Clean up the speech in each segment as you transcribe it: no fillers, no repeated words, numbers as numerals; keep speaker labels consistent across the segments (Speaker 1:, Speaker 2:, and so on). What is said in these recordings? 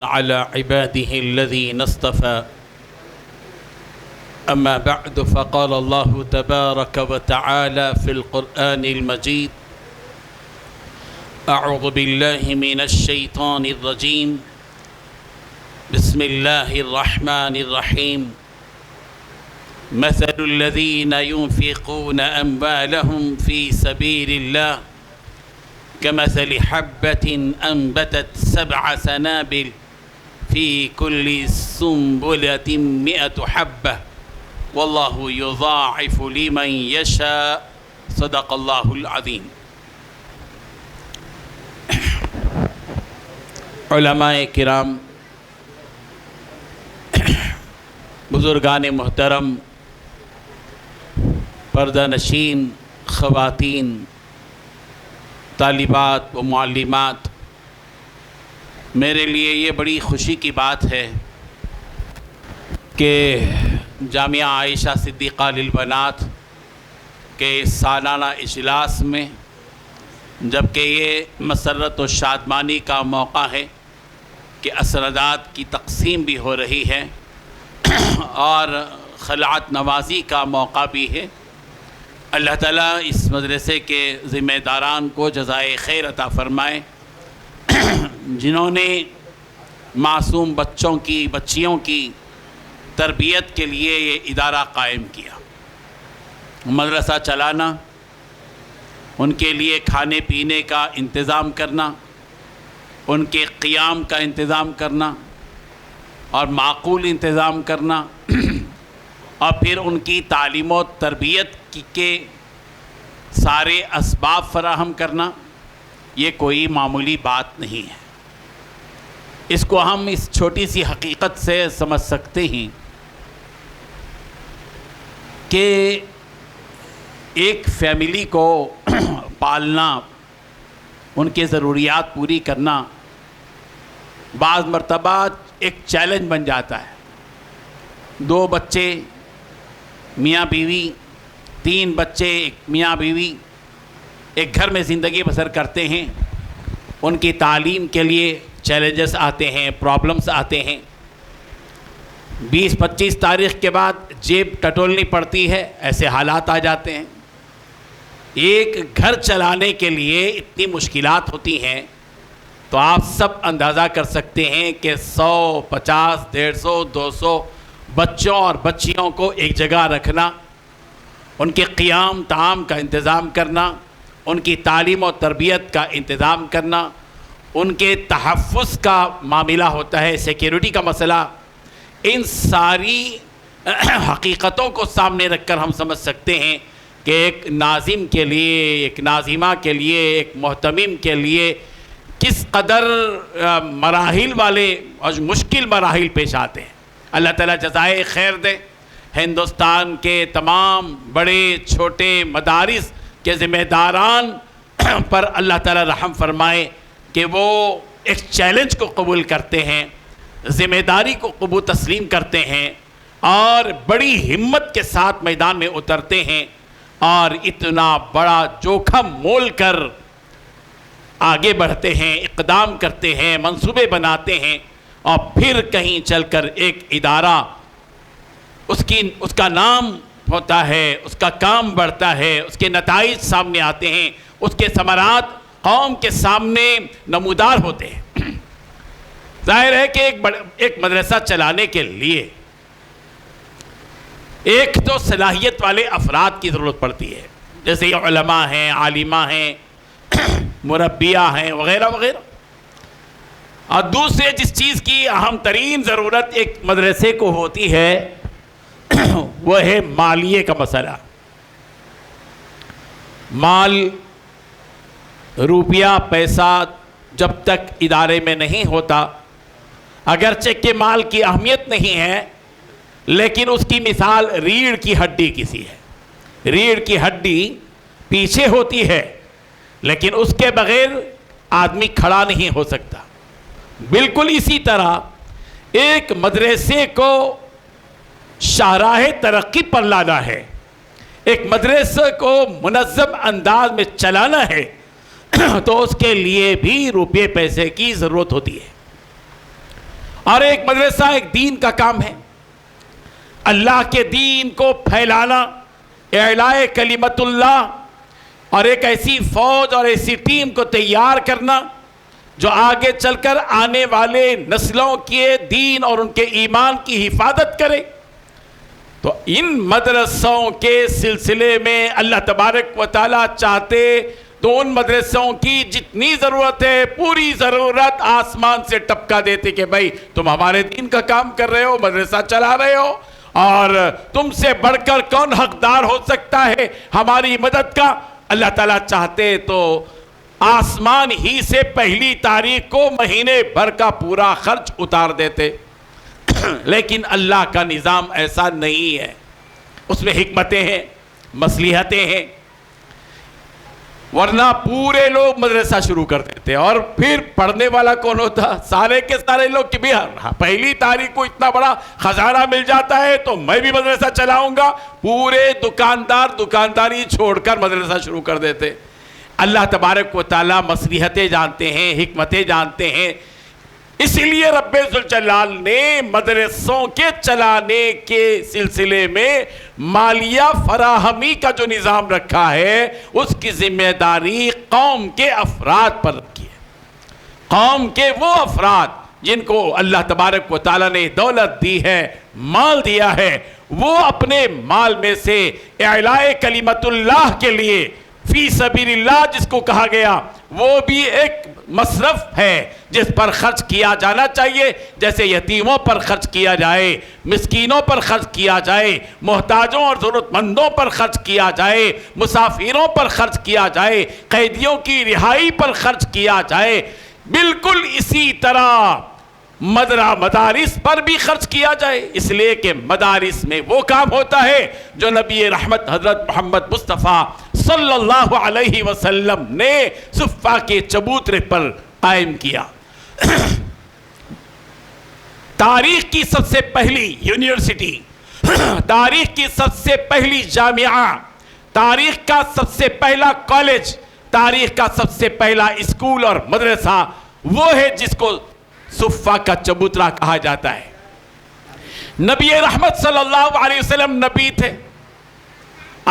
Speaker 1: على عباده الذين اصطفى أما بعد فقال الله تبارك وتعالى في القرآن المجيد أعوذ بالله من الشيطان الرجيم بسم الله الرحمن الرحيم مثل الذين ينفقون أموالهم في سبيل الله كمثل حبة أنبتت 7 سنابل في كل سنبلة 100 حبة والله يضاعف لمن يشاء صدق الله العظيم۔ علماء کرام، بزرگان محترم، پردہ نشین، خواتین، طالبات و معلمات، میرے لیے یہ بڑی خوشی کی بات ہے کہ جامعہ عائشہ صدیقہ للبنات کے سالانہ اجلاس میں، جبکہ یہ مسرت و شادمانی کا موقع ہے کہ اسندات کی تقسیم بھی ہو رہی ہے اور خلعت نوازی کا موقع بھی ہے، اللہ تعالیٰ اس مدرسے کے ذمہ داران کو جزائے خیر عطا فرمائے، جنہوں نے معصوم بچیوں کی تربیت کے لیے یہ ادارہ قائم کیا۔ مدرسہ چلانا، ان کے لیے کھانے پینے کا انتظام کرنا، ان کے قیام کا انتظام کرنا اور معقول انتظام کرنا اور پھر ان کی تعلیم و تربیت کے سارے اسباب فراہم کرنا، یہ کوئی معمولی بات نہیں ہے۔ اس کو ہم اس چھوٹی سی حقیقت سے سمجھ سکتے ہیں کہ ایک فیملی کو پالنا، ان کے ضروریات پوری کرنا بعض مرتبہ ایک چیلنج بن جاتا ہے۔ 2 بچے میاں بیوی، 3 بچے ایک میاں بیوی ایک گھر میں زندگی بسر کرتے ہیں، ان کی تعلیم کے لیے چیلنجز آتے ہیں، پرابلمز آتے ہیں۔ 20-25 تاریخ کے بعد جیب ٹٹولنی پڑتی ہے، ایسے حالات آ جاتے ہیں۔ ایک گھر چلانے کے لیے اتنی مشکلات ہوتی ہیں تو آپ سب اندازہ کر سکتے ہیں کہ 100، 50، 150، 200 بچوں اور بچیوں کو ایک جگہ رکھنا، ان کے قیام طعام کا انتظام کرنا، ان کی تعلیم و تربیت کا انتظام کرنا، ان کے تحفظ کا معاملہ ہوتا ہے، سیکیورٹی کا مسئلہ، ان ساری حقیقتوں کو سامنے رکھ کر ہم سمجھ سکتے ہیں کہ ایک ناظم کے لیے، ایک ناظمہ کے لیے، ایک محتمم کے لیے کس قدر مراحل والے اور مشکل مراحل پیش آتے ہیں۔ اللہ تعالیٰ جزائے خیر دے۔ ہندوستان کے تمام بڑے چھوٹے مدارس کے ذمہ داران پر اللہ تعالیٰ رحم فرمائے کہ وہ ایک چیلنج کو قبول کرتے ہیں، ذمہ داری کو قبول تسلیم کرتے ہیں اور بڑی ہمت کے ساتھ میدان میں اترتے ہیں اور اتنا بڑا جوخم مول کر آگے بڑھتے ہیں، اقدام کرتے ہیں، منصوبے بناتے ہیں اور پھر کہیں چل کر ایک ادارہ اس کا نام ہوتا ہے، اس کا کام بڑھتا ہے، اس کے نتائج سامنے آتے ہیں، اس کے ثمرات قوم کے سامنے نمودار ہوتے ہیں۔ ظاہر ہے کہ ایک مدرسہ چلانے کے لیے ایک تو صلاحیت والے افراد کی ضرورت پڑتی ہے، جیسے علماء ہیں، عالمہ ہیں، مربیہ ہیں، وغیرہ وغیرہ۔ اور دوسرے جس چیز کی اہم ترین ضرورت ایک مدرسے کو ہوتی ہے وہ ہے مالیے کا مسئلہ۔ مال، روپیہ، پیسہ جب تک ادارے میں نہیں ہوتا، اگرچہ کہ مال کی اہمیت نہیں ہے لیکن اس کی مثال ریڑھ کی ہڈی کسی ہے۔ ریڑھ کی ہڈی پیچھے ہوتی ہے لیکن اس کے بغیر آدمی کھڑا نہیں ہو سکتا۔ بالکل اسی طرح ایک مدرسے کو شاہراہ ترقی پر لانا ہے، ایک مدرسے کو منظم انداز میں چلانا ہے تو اس کے لیے بھی روپے پیسے کی ضرورت ہوتی ہے۔ اور ایک مدرسہ ایک دین کا کام ہے، اللہ کے دین کو پھیلانا، اعلاء کلمت اللہ، اور ایک ایسی فوج اور ایسی ٹیم کو تیار کرنا جو آگے چل کر آنے والے نسلوں کے دین اور ان کے ایمان کی حفاظت کرے۔ تو ان مدرسوں کے سلسلے میں اللہ تبارک و تعالیٰ چاہتے تو ان مدرسوں کی جتنی ضرورت ہے پوری ضرورت آسمان سے ٹپکا دیتے کہ بھائی تم ہمارے دین کا کام کر رہے ہو، مدرسہ چلا رہے ہو، اور تم سے بڑھ کر کون حقدار ہو سکتا ہے ہماری مدد کا۔ اللہ تعالیٰ چاہتے تو آسمان ہی سے پہلی تاریخ کو مہینے بھر کا پورا خرچ اتار دیتے، لیکن اللہ کا نظام ایسا نہیں ہے، اس میں حکمتیں ہیں، مصلحتیں ہیں، ورنہ پورے لوگ مدرسہ شروع کر دیتے، اور پھر پڑھنے والا کون ہوتا؟ سارے کے سارے لوگ کہ بھی پہلی تاریخ کو اتنا بڑا خزانہ مل جاتا ہے تو میں بھی مدرسہ چلاؤں گا، پورے دکاندار دکانداری چھوڑ کر مدرسہ شروع کر دیتے۔ اللہ تبارک و تعالیٰ مصلحتیں جانتے ہیں، حکمتیں جانتے ہیں، اس لیے رب ذوالجلال نے مدرسوں کے چلانے کے سلسلے میں مالیہ فراہمی کا جو نظام رکھا ہے اس کی ذمہ داری قوم کے افراد پر رکھی ہے۔ قوم کے وہ افراد جن کو اللہ تبارک و تعالیٰ نے دولت دی ہے، مال دیا ہے، وہ اپنے مال میں سے اعلاء کلمت اللہ کے لیے فی سبیل اللہ جس کو کہا گیا، وہ بھی ایک مصرف ہے جس پر خرچ کیا جانا چاہیے، جیسے یتیموں پر خرچ کیا جائے، مسکینوں پر خرچ کیا جائے، محتاجوں اور ضرورت مندوں پر خرچ کیا جائے، مسافروں پر خرچ کیا جائے، قیدیوں کی رہائی پر خرچ کیا جائے، بالکل اسی طرح مدارس پر بھی خرچ کیا جائے، اس لیے کہ مدارس میں وہ کام ہوتا ہے جو نبی رحمت حضرت محمد مصطفیٰ صلی اللہ علیہ وسلم نے صفہ کے چبوترے پر قائم کیا۔ تاریخ کی سب سے پہلی یونیورسٹی، تاریخ کی سب سے پہلی جامعہ، تاریخ کا سب سے پہلا کالج، تاریخ کا سب سے پہلا اسکول اور مدرسہ وہ ہے جس کو صفہ کا چبوترا کہا جاتا ہے۔ نبی رحمت صلی اللہ علیہ وسلم نبی تھے،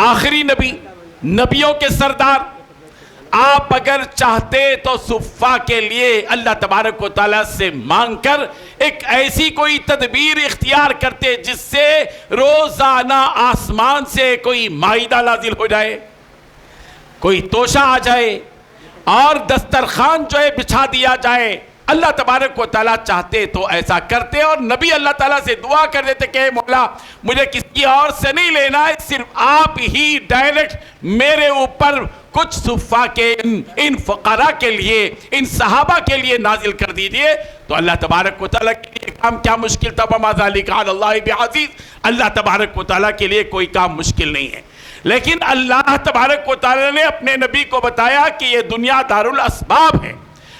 Speaker 1: آخری نبی، نبیوں کے سردار۔ آپ اگر چاہتے تو صفہ کے لیے اللہ تبارک و تعالیٰ سے مانگ کر ایک ایسی کوئی تدبیر اختیار کرتے جس سے روزانہ آسمان سے کوئی مائدہ نازل ہو جائے، کوئی توشہ آ جائے اور دسترخوان جو ہے بچھا دیا جائے۔ اللہ تبارک و تعالیٰ چاہتے تو ایسا کرتے، اور نبی اللہ تعالیٰ سے دعا کر دیتے کہ اے مولا مجھے کسی اور سے نہیں لینا ہے، صرف آپ ہی ڈائریکٹ میرے اوپر کچھ صفہ کے ان فقراء کے لیے، ان صحابہ کے لیے نازل کر دیجئے۔ تو اللہ تبارک و تعالیٰ کے لیے کام کیا مشکل تھا؟ وَمَا ذَلِكَ عَلَى اللَّهِ بِعَزِيزٍ، اللہ تبارک و تعالیٰ کے لیے کوئی کام مشکل نہیں ہے۔ لیکن اللہ تبارک و تعالیٰ نے اپنے نبی کو بتایا کہ یہ دنیا دار الاسباب ہے،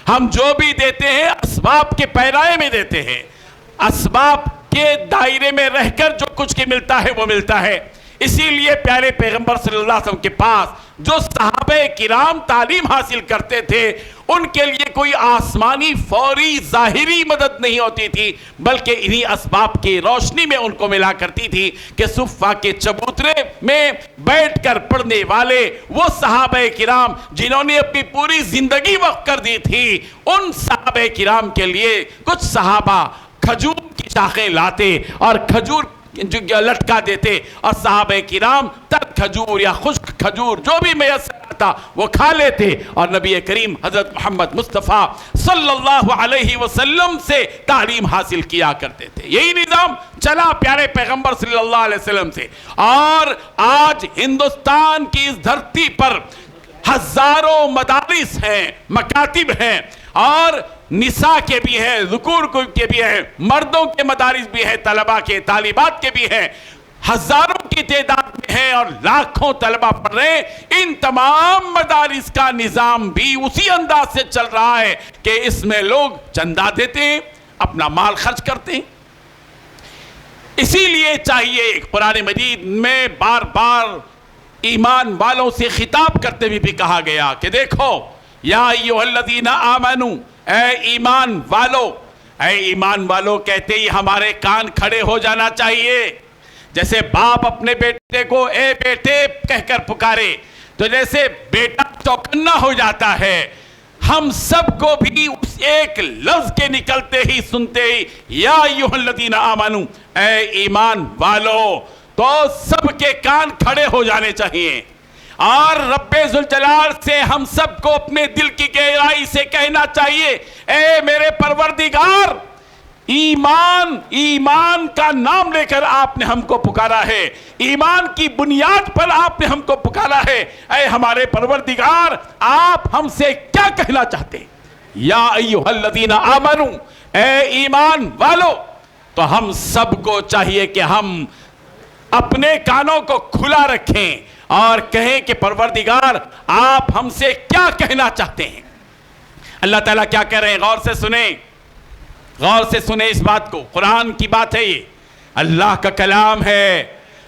Speaker 1: ہم جو بھی دیتے ہیں اسباب کے پیرائے میں دیتے ہیں، اسباب کے دائرے میں رہ کر جو کچھ کی ملتا ہے وہ ملتا ہے۔ اسی لیے پیارے پیغمبر صلی اللہ علیہ وسلم کے پاس جو صحابہ کرام تعلیم حاصل کرتے تھے ان کے لیے کوئی آسمانی فوری ظاہری مدد نہیں ہوتی تھی، بلکہ انہی اسباب کی روشنی میں ان کو ملا کرتی تھی کہ صفہ کے چبوترے میں بیٹھ کر پڑھنے والے وہ صحابہ کرام جنہوں نے اپنی پوری زندگی وقف کر دی تھی، ان صحابہ کرام کے لیے کچھ صحابہ کھجور کی شاخیں لاتے اور کھجور جو لٹکا دیتے، اور صحابہ کرام تر کھجور یا خشک کھجور جو بھی میسر آتا وہ کھا لیتے، اور نبی کریم حضرت محمد مصطفیٰ صلی اللہ علیہ وسلم سے تعلیم حاصل کیا کرتے تھے۔ یہی نظام چلا پیارے پیغمبر صلی اللہ علیہ وسلم سے، اور آج ہندوستان کی اس دھرتی پر ہزاروں مدارس ہیں، مکاتب ہیں، اور نساء کے بھی ہیں، ذکور کے بھی ہیں، مردوں کے مدارس بھی ہیں، طلباء کے طالبات کے بھی ہیں، ہزاروں کی تعداد میں ہیں اور لاکھوں طلباء پڑھ رہے ہیں۔ ان تمام مدارس کا نظام بھی اسی انداز سے چل رہا ہے کہ اس میں لوگ چندہ دیتے ہیں، اپنا مال خرچ کرتے ہیں۔ اسی لیے چاہیے قرآن مجید میں بار بار ایمان والوں سے خطاب کرتے ہوئے بھی کہا گیا کہ دیکھو یا ایھا الذین آمنوا، اے ایمان والو، اے ایمان والوں کہتے ہی ہمارے کان کھڑے ہو جانا چاہیے. جیسے باپ اپنے بیٹے کو اے بیٹے کہہ کر پکارے تو جیسے بیٹا چوکنا ہو جاتا ہے، ہم سب کو بھی اس ایک لفظ کے نکلتے ہی سنتے ہی یا ایھا الذین آمنو، اے ایمان والو، تو سب کے کان کھڑے ہو جانے چاہیے. اور رب ذوالجلال سے ہم سب کو اپنے دل کی گہرائی سے کہنا چاہیے، اے میرے پروردگار، ایمان کا نام لے کر آپ نے ہم کو پکارا ہے، ایمان کی بنیاد پر آپ نے ہم کو پکارا ہے. اے ہمارے پروردگار، آپ ہم سے کیا کہنا چاہتے ہیں؟ یا ایھا الذین آمنو، اے ایمان والو. تو ہم سب کو چاہیے کہ ہم اپنے کانوں کو کھلا رکھیں اور کہیں کہ پروردگار آپ ہم سے کیا کہنا چاہتے ہیں. اللہ تعالیٰ کیا کہہ رہے ہیں؟ غور سے سنیں، غور سے سنیں اس بات کو. قرآن کی بات ہے، یہ اللہ کا کلام ہے،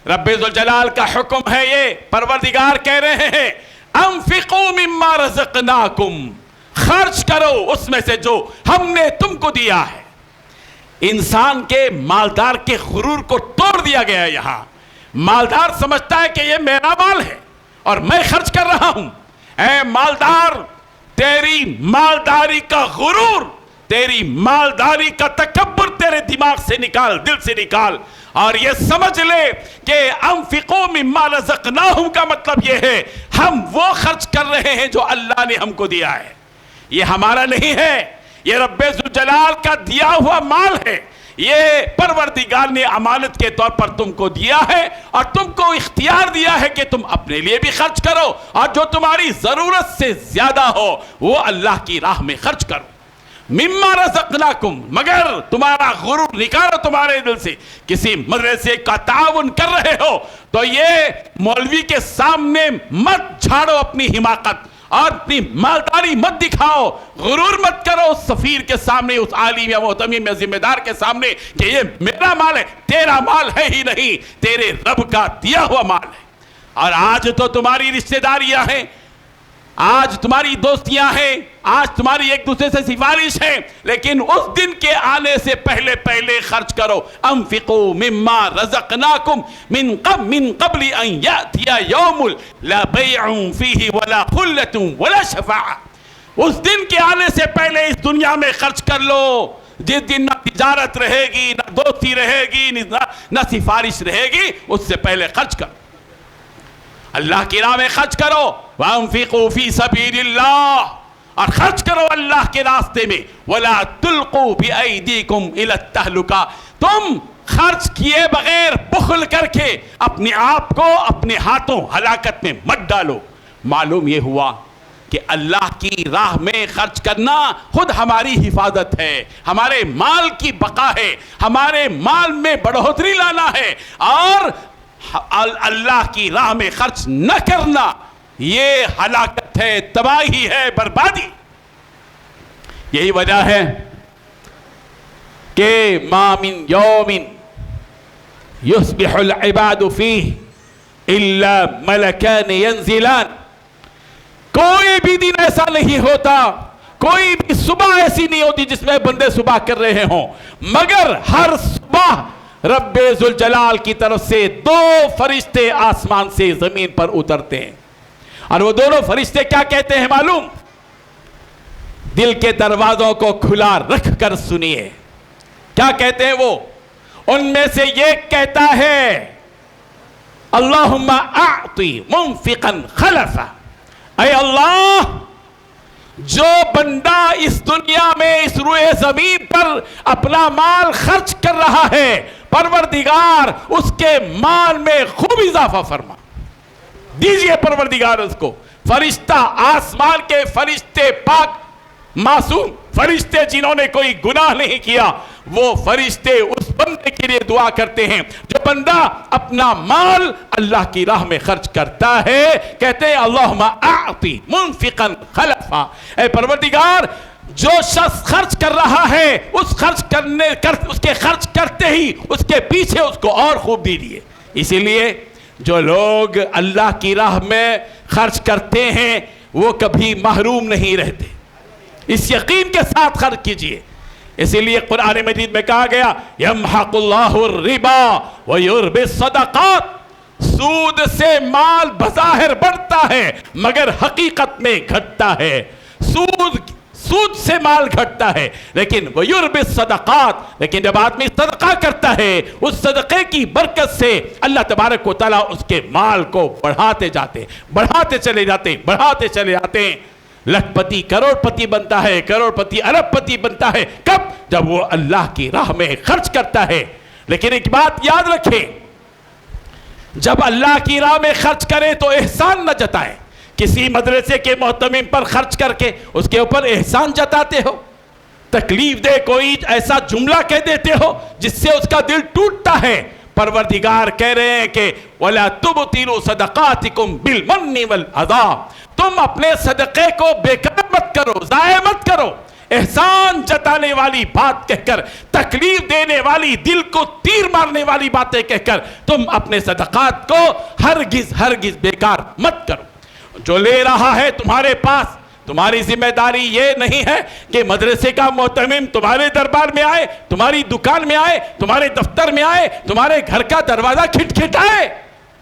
Speaker 1: رب ذوالجلال کا حکم ہے. یہ پروردگار کہہ رہے ہیں انفقوا مما رزقناکم، خرچ کرو اس میں سے جو ہم نے تم کو دیا ہے. انسان کے مالدار کے غرور کو توڑ دیا گیا. یہاں مالدار سمجھتا ہے کہ یہ میرا مال ہے اور میں خرچ کر رہا ہوں. اے مالدار، تیری مالداری کا غرور، تیری مالداری کا تکبر تیرے دماغ سے نکال، دل سے نکال، اور یہ سمجھ لے کہ انفقوا مما رزقناہم کا مطلب یہ ہے ہم وہ خرچ کر رہے ہیں جو اللہ نے ہم کو دیا ہے. یہ ہمارا نہیں ہے، یہ رب ذوالجلال کا دیا ہوا مال ہے. یہ پروردگار نے امانت کے طور پر تم کو دیا ہے اور تم کو اختیار دیا ہے کہ تم اپنے لیے بھی خرچ کرو اور جو تمہاری ضرورت سے زیادہ ہو وہ اللہ کی راہ میں خرچ کرو. مما رزقناکم، مگر تمہارا غرور نکالو تمہارے دل سے. کسی مدرسے کا تعاون کر رہے ہو تو یہ مولوی کے سامنے مت جھاڑو اپنی حماقت اور اپنی مالداری مت دکھاؤ، غرور مت کرو اس سفیر کے سامنے، اس عالم یا محتمم یا ذمہ دار کے سامنے کہ یہ میرا مال ہے. تیرا مال ہے ہی نہیں، تیرے رب کا دیا ہوا مال ہے. اور آج تو تمہاری رشتہ داریاں ہیں، آج تمہاری دوستیاں ہیں، آج تمہاری ایک دوسرے سے سفارش ہے، لیکن اس دن کے آنے سے پہلے خرچ کرو. انفقوا مما رزقناکم من قبل ان یأتی یوم لا بیع فیہ ولا خلۃ ولا شفاعہ. اس دن کے آنے سے پہلے اس دنیا میں خرچ کر لو جس دن نہ تجارت رہے گی، نہ دوستی رہے گی، نہ سفارش رہے گی. اس سے پہلے خرچ کرو، اللہ کی راہ میں خرچ کرو. وَأَنفِقُوا فِي سَبِيلِ اللَّهِ، اور خرچ کرو اللہ کے راستے میں. وَلَا تُلْقُوا بِأَيْدِيكُمْ إِلَى التَّهْلُكَةِ، تم خرچ کیے بغیر بخل کر کے اپنے آپ کو اپنے ہاتھوں ہلاکت میں مت ڈالو. معلوم یہ ہوا کہ اللہ کی راہ میں خرچ کرنا خود ہماری حفاظت ہے، ہمارے مال کی بقا ہے، ہمارے مال میں بڑھوتری لانا ہے. اور اللہ کی راہ میں خرچ نہ کرنا یہ ہلاکت ہے، تباہی ہے، بربادی. یہی وجہ ہے کہ ما من یوم یصبح العباد فیہ الا ملکان ینزلان. کوئی بھی دن ایسا نہیں ہوتا، کوئی بھی صبح ایسی نہیں ہوتی جس میں بندے صبح کر رہے ہوں، مگر ہر صبح رب ذوالجلال کی طرف سے 2 فرشتے آسمان سے زمین پر اترتے ہیں. اور وہ دونوں فرشتے کیا کہتے ہیں معلوم؟ دل کے دروازوں کو کھلا رکھ کر سنیے کیا کہتے ہیں وہ. ان میں سے یہ کہتا ہے اللہم اعطی منفقا خلفا، اے اللہ جو بندہ اس دنیا میں اس روئے زمین پر اپنا مال خرچ کر رہا ہے، پروردگار اس کے مال میں خوب اضافہ فرما دیجئے. پروردگار اس کو فرشتہ، آسمان کے فرشتے، پاک معصوم فرشتے جنہوں نے کوئی گناہ نہیں کیا، وہ فرشتے اس بندے کے لیے دعا کرتے ہیں جو بندہ اپنا مال اللہ کی راہ میں خرچ کرتا ہے. کہتے ہیں اللہم اعطی منفقا خلفا، اے پروردگار جو شخص خرچ کر رہا ہے اس کے خرچ کرتے ہی اس کے پیچھے اس کو اور خوب دیجیے. اسی لیے جو لوگ اللہ کی راہ میں خرچ کرتے ہیں وہ کبھی محروم نہیں رہتے. اس یقین کے ساتھ خرچ کیجئے اسی لیے قرآن مجید میں کہا گیا یمحق اللہ الربا ویربی الصدقات، سود سے مال بظاہر بڑھتا ہے مگر حقیقت میں گھٹتا ہے. سود سے مال گھٹتا ہے لیکن ویربی الصدقات، لیکن جب آدمی صدقہ کرتا ہے اس صدقے کی برکت سے اللہ تبارک و تعالیٰ اس کے مال کو بڑھاتے چلے جاتے ہیں. لکھ پتی کروڑ پتی بنتا ہے، کروڑ پتی ارب پتی بنتا ہے. کب؟ جب وہ اللہ کی راہ میں خرچ کرتا ہے. لیکن ایک بات یاد رکھیں، جب اللہ کی راہ میں خرچ کرے تو احسان نہ جتائیں. کسی مدرسے کے محتمم پر خرچ کر کے اس کے اوپر احسان جتاتے ہو، تکلیف دے کوئی ایسا جملہ کہہ دیتے ہو جس سے اس کا دل ٹوٹتا ہے. پروردگار کہہ رہے ہیں کہ وَلَا تُبْطِلُوا صَدَقَاتِكُمْ بِالْمَنِّ وَالْعَذَابِ، تم اپنے صدقے کو بیکار مت کرو، ضائع مت کرو. احسان جتانے والی بات کہہ کر، تکلیف دینے والی، دل کو تیر مارنے والی باتیں کہہ کر تم اپنے صدقات کو ہرگز بیکار مت کرو. جو لے رہا ہے تمہارے پاس، تمہاری ذمہ داری یہ نہیں ہے کہ مدرسے کا محتمم تمہارے دربار میں آئے، تمہاری دکان میں آئے، تمہارے دفتر میں آئے، تمہارے گھر کا دروازہ کھٹکھٹائے.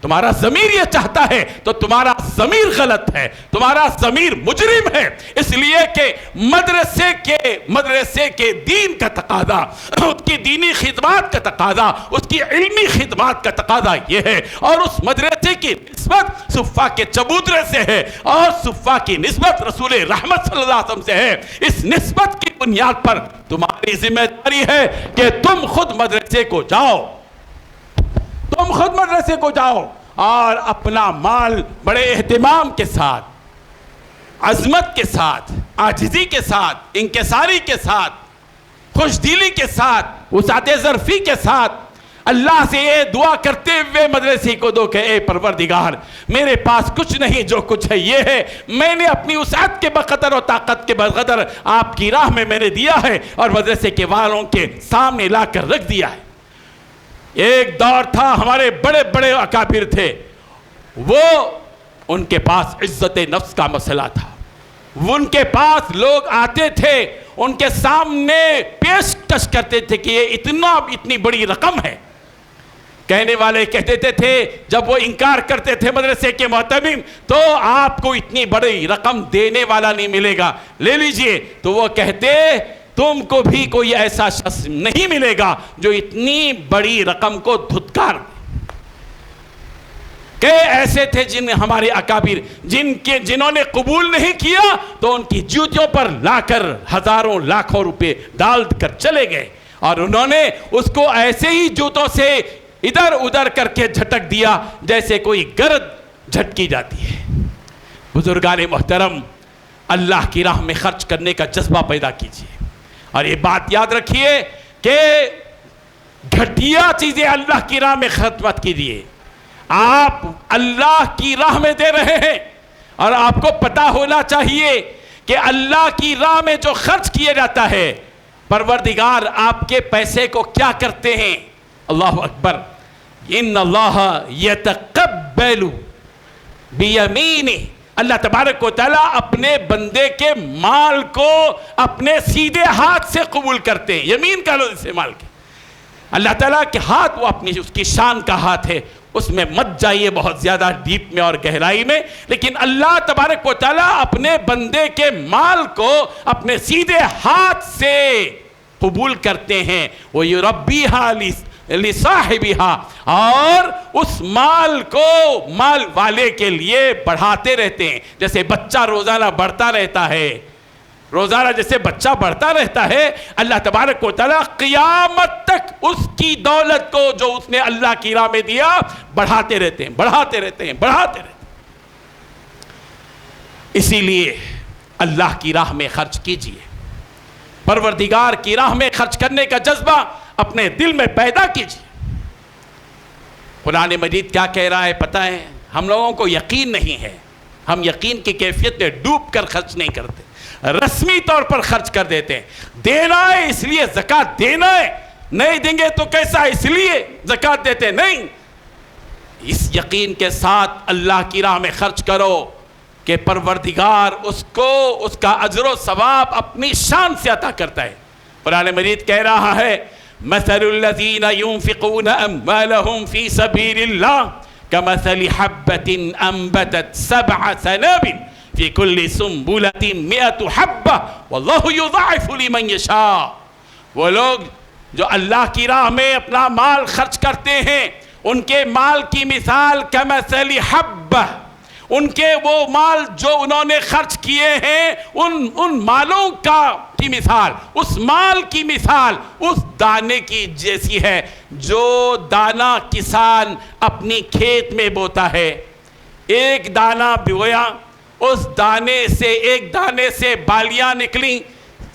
Speaker 1: تمہارا ضمیر یہ چاہتا ہے تو تمہارا ضمیر غلط ہے، تمہارا ضمیر مجرم ہے. اس لیے کہ مدرسے کے دین کا تقاضا، اس کی دینی خدمات کا تقاضا، اس کی علمی خدمات کا تقاضا یہ ہے. اور اس مدرسے کی نسبت صفہ کے چبوترے سے ہے، اور صفہ کی نسبت رسول رحمت صلی اللہ علیہ وسلم سے ہے. اس نسبت کی بنیاد پر تمہاری ذمہ داری ہے کہ تم خود مدرسے کو جاؤ اور اپنا مال بڑے اہتمام کے ساتھ، عظمت کے ساتھ، عاجزی کے ساتھ، انکساری کے ساتھ، خوش دلی کے ساتھ، وسعت ظرفی کے ساتھ اللہ سے یہ دعا کرتے ہوئے مدرسے کو دو کہ اے پروردگار میرے پاس کچھ نہیں، جو کچھ ہے یہ ہے، میں نے اپنی وسعت کے بقدر اور طاقت کے بقدر آپ کی راہ میں نے دیا ہے اور مدرسے کے والوں کے سامنے لا کر رکھ دیا ہے. ایک دور تھا، ہمارے بڑے بڑے اکابر تھے، وہ ان کے پاس عزت نفس کا مسئلہ تھا. ان کے پاس لوگ آتے تھے، ان کے سامنے پیشکش کرتے تھے کہ یہ اتنی بڑی رقم ہے. کہنے والے کہتے تھے، جب وہ انکار کرتے تھے مدرسے کے محتمم، تو آپ کو اتنی بڑی رقم دینے والا نہیں ملے گا، لے لیجئے. تو وہ کہتے تم کو بھی کوئی ایسا شخص نہیں ملے گا جو اتنی بڑی رقم کو دھتکار دے. کہ ایسے تھے ہمارے اکابر جنہوں نے قبول نہیں کیا تو ان کی جوتیوں پر لا کر ہزاروں لاکھوں روپے ڈال کر چلے گئے، اور انہوں نے اس کو ایسے ہی جوتوں سے ادھر ادھر کر کے جھٹک دیا جیسے کوئی گرد جھٹکی جاتی ہے. بزرگان محترم، اللہ کی راہ میں خرچ کرنے کا جذبہ پیدا کیجیے، اور یہ بات یاد رکھیے کہ گھٹیا چیزیں اللہ کی راہ میں خرچ مت کیجیے. آپ اللہ کی راہ میں دے رہے ہیں، اور آپ کو پتا ہونا چاہیے کہ اللہ کی راہ میں جو خرچ کیا جاتا ہے، پروردگار آپ کے پیسے کو کیا کرتے ہیں. اللہ اکبر. ان اللہ یتقبل بیمینہ، اللہ تبارک و تعالیٰ اپنے بندے کے مال کو اپنے سیدھے ہاتھ سے قبول کرتے ہیں. یمین کا لفظ استعمال کیا. اللہ تعالیٰ کے ہاتھ وہ اپنی اس کی شان کا ہاتھ ہے، اس میں مت جائیے بہت زیادہ ڈیپ میں اور گہرائی میں. لیکن اللہ تبارک و تعالیٰ اپنے بندے کے مال کو اپنے سیدھے ہاتھ سے قبول کرتے ہیں. وَيُرَبِّيهَا لِصَاحِبِهَا، اور اس مال کو مال والے کے لیے بڑھاتے رہتے ہیں. جیسے بچہ روزانہ بڑھتا رہتا ہے، جیسے بچہ بڑھتا رہتا ہے، اللہ تبارک و تعالیٰ قیامت تک اس کی دولت کو جو اس نے اللہ کی راہ میں دیا بڑھاتے رہتے ہیں. اسی لیے اللہ کی راہ میں خرچ کیجئے. پروردگار کی راہ میں خرچ کرنے کا جذبہ اپنے دل میں پیدا کیجئے. قرآن مجید کیا کہہ رہا ہے پتہ ہے؟ ہم لوگوں کو یقین نہیں ہے، ہم یقین کی کیفیت میں ڈوب کر خرچ نہیں کرتے، رسمی طور پر خرچ کر دیتے ہیں. دینا ہے اس لیے زکوٰۃ دینا ہے، نہیں دیں گے تو کیسا اس لیے زکوٰۃ دیتے نہیں. اس یقین کے ساتھ اللہ کی راہ میں خرچ کرو کہ پروردگار اس کو اس کا اجر و ثواب اپنی شان سے عطا کرتا ہے. قرآن مجید کہہ رہا ہے مثل الذین ينفقون اموالهم فی سبیل اللہ کمثل حبة انبتت 7 سنابل فی کل سنبلة 100 حبة واللہ یضاعف لمن یشاء۔ وہ لوگ جو اللہ کی راہ میں اپنا مال خرچ کرتے ہیں، ان کے مال کی مثال کمثل حبہ، ان کے وہ مال جو انہوں نے خرچ کیے ہیں ان مالوں کی مثال، اس مال کی مثال اس دانے کی جیسی ہے جو دانہ کسان اپنی کھیت میں بوتا ہے۔ ایک دانہ بویا، اس ایک دانے سے بالیاں نکلیں،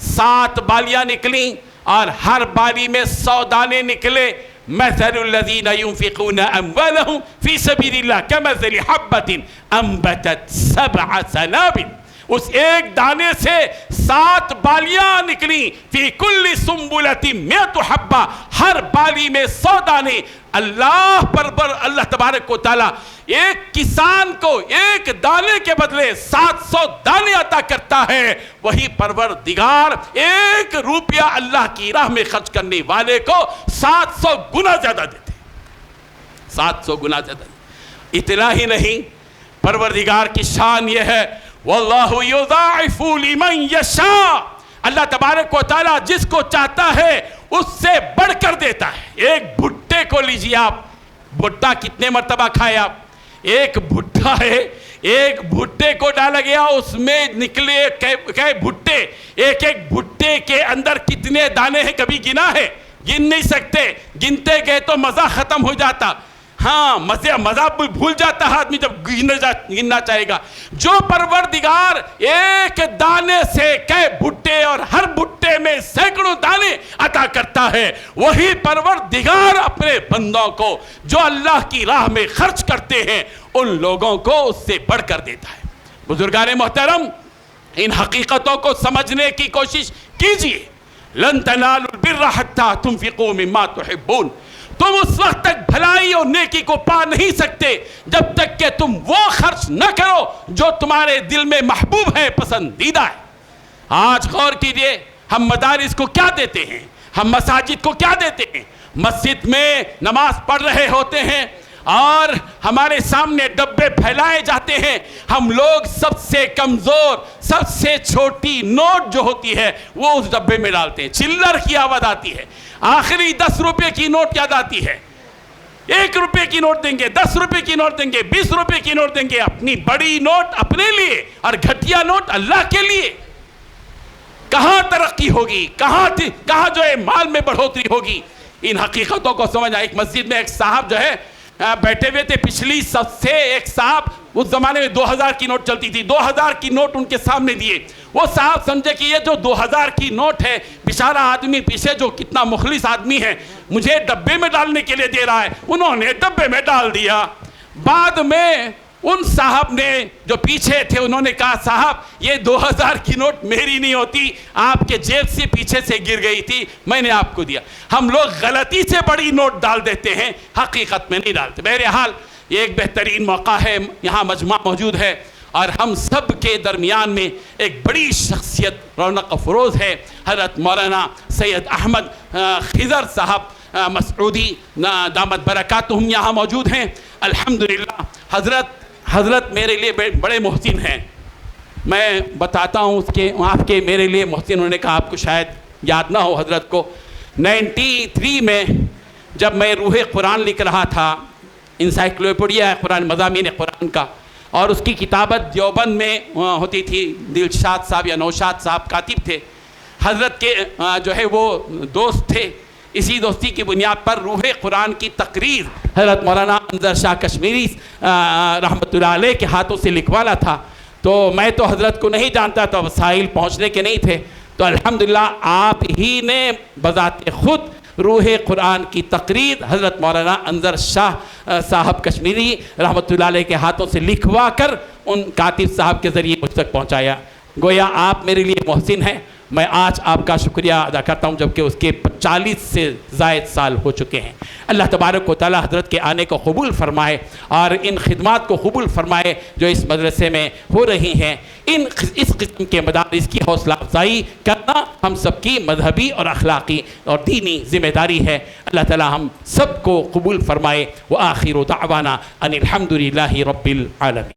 Speaker 1: 7 بالیاں نکلیں اور ہر بالی میں 100 دانے نکلے۔ مثل الذین ينفقون اموالهم فی سبیل اللہ کمثل حبة انبتت 7 سنابل، اس ایک دانے سے 7 بالیاں نکلیں، فی کل سنبلة 100 حبة، ہر بالی میں 100 دانے۔ اللہ تبارک و تعالیٰ ایک کسان کو ایک دانے کے بدلے 700 دانے عطا کرتا ہے، وہی پروردگار 1 روپیہ اللہ کی راہ میں خرچ کرنے والے کو 700 گنا زیادہ دیتے، 700 گنا زیادہ دیتے۔ اتنا ہی نہیں، پروردگار کی شان یہ ہے واللہ یضاعف لمن یشاء، اللہ تبارک و تعالیٰ جس کو چاہتا ہے اس سے بڑھ کر دیتا ہے۔ ایک بھٹے کو لیجیے آپ، بھٹا کتنے مرتبہ کھائے آپ؟ ایک بھٹا ہے، ایک بھٹے کو ڈالا گیا، اس میں نکلے کئی بھٹے، ایک بھٹے کے اندر کتنے دانے ہیں کبھی گنا ہے؟ گن نہیں سکتے، گنتے گئے تو مزہ ختم ہو جاتا۔ ہاں مزہ بھول جاتا ہے آدمی جب گننا چاہے گا۔ جو پروردگار ایک دانے سے کئی بھٹے اور ہر بھٹے میں سینکڑوں دانے عطا کرتا ہے، وہی پروردگار اپنے بندوں کو جو اللہ کی راہ میں خرچ کرتے ہیں ان لوگوں کو اس سے بڑھ کر دیتا ہے۔ بزرگان محترم، ان حقیقتوں کو سمجھنے کی کوشش کیجئے۔ لن تنالوا البر حتى تنفقوا مما تحبون، تم اس وقت تک بھلائی اور نیکی کو پا نہیں سکتے جب تک کہ تم وہ خرچ نہ کرو جو تمہارے دل میں محبوب ہے، پسندیدہ ہے۔ آج غور کیجئے، ہم مدارس کو کیا دیتے ہیں، ہم مساجد کو کیا دیتے ہیں؟ مسجد میں نماز پڑھ رہے ہوتے ہیں اور ہمارے سامنے ڈبے پھیلائے جاتے ہیں، ہم لوگ سب سے کمزور، سب سے چھوٹی نوٹ جو ہوتی ہے وہ اس ڈبے میں ڈالتے ہیں، چلر کی آواز آتی ہے، آخری 10 روپے کی نوٹ یاد آتی ہے، 1 روپے کی نوٹ دیں گے، 10 روپے کی نوٹ دیں گے، 20 روپے کی نوٹ دیں گے، اپنی بڑی نوٹ اپنے لیے اور گھٹیا نوٹ اللہ کے لیے۔ کہاں ترقی ہوگی، کہاں جو ہے مال میں بڑھوتری ہوگی؟ ان حقیقتوں کو سمجھا۔ ایک مسجد میں ایک صاحب جو ہے بیٹھے ہوئے تھے، پچھلی سب سے ایک صاحب، اس زمانے میں 2000 کی نوٹ چلتی تھی، 2000 کی نوٹ ان کے سامنے دیے۔ وہ صاحب سمجھے کہ یہ جو 2000 کی نوٹ ہے، بیچارہ آدمی پیچھے جو کتنا مخلص آدمی ہے، مجھے ڈبے میں ڈالنے کے لیے دے رہا ہے، انہوں نے ڈبے میں ڈال دیا۔ بعد میں ان صاحب نے جو پیچھے تھے انہوں نے کہا صاحب یہ 2000 کی نوٹ میری نہیں ہوتی، آپ کے جیب سے پیچھے سے گر گئی تھی، میں نے آپ کو دیا۔ ہم لوگ غلطی سے بڑی نوٹ ڈال دیتے ہیں، حقیقت میں نہیں ڈالتے۔ بہرحال یہ ایک بہترین موقع ہے، یہاں مجمع موجود ہے اور ہم سب کے درمیان میں ایک بڑی شخصیت رونق افروز ہے، حضرت مولانا سید احمد خضر صاحب مسعودی دامت برکاتہم یہاں موجود ہیں۔ الحمدللہ حضرت میرے لیے بڑے محسن ہیں، میں بتاتا ہوں آپ کے میرے لیے محسن، انہوں نے کہا آپ کو شاید یاد نہ ہو حضرت کو۔ 93 میں جب میں روح قرآن لکھ رہا تھا، انسائکلوپیڈیا ہے قرآن، مضامین قرآن کا، اور اس کی کتابت دیوبند میں ہوتی تھی، دلشاد صاحب یا نوشاد صاحب کاتب تھے، حضرت کے جو ہے وہ دوست تھے۔ اسی دوستی کی بنیاد پر روح قرآن کی تقریر حضرت مولانا انظر شاہ کشمیری رحمۃ اللہ علیہ کے ہاتھوں سے لکھوانا تھا، تو میں تو حضرت کو نہیں جانتا تھا، وسائل پہنچنے کے نہیں تھے، تو الحمدللہ آپ ہی نے بذات خود روح قرآن کی تقریر حضرت مولانا انظر شاہ صاحب کشمیری رحمۃ اللہ علیہ کے ہاتھوں سے لکھوا کر ان کاتب صاحب کے ذریعے مجھ تک پہنچایا۔ گویا آپ میرے لیے محسن ہیں میں آج آپ کا شکریہ ادا کرتا ہوں جبکہ اس کے 40 سے زائد سال ہو چکے ہیں۔ اللہ تبارک و تعالی حضرت کے آنے کو قبول فرمائے اور ان خدمات کو قبول فرمائے جو اس مدرسے میں ہو رہی ہیں۔ اس قسم کے مدارس کی حوصلہ افزائی کرنا ہم سب کی مذہبی اور اخلاقی اور دینی ذمہ داری ہے۔ اللہ تعالی ہم سب کو قبول فرمائے۔ وآخر دعوانا ان الحمد للہ رب العالمین۔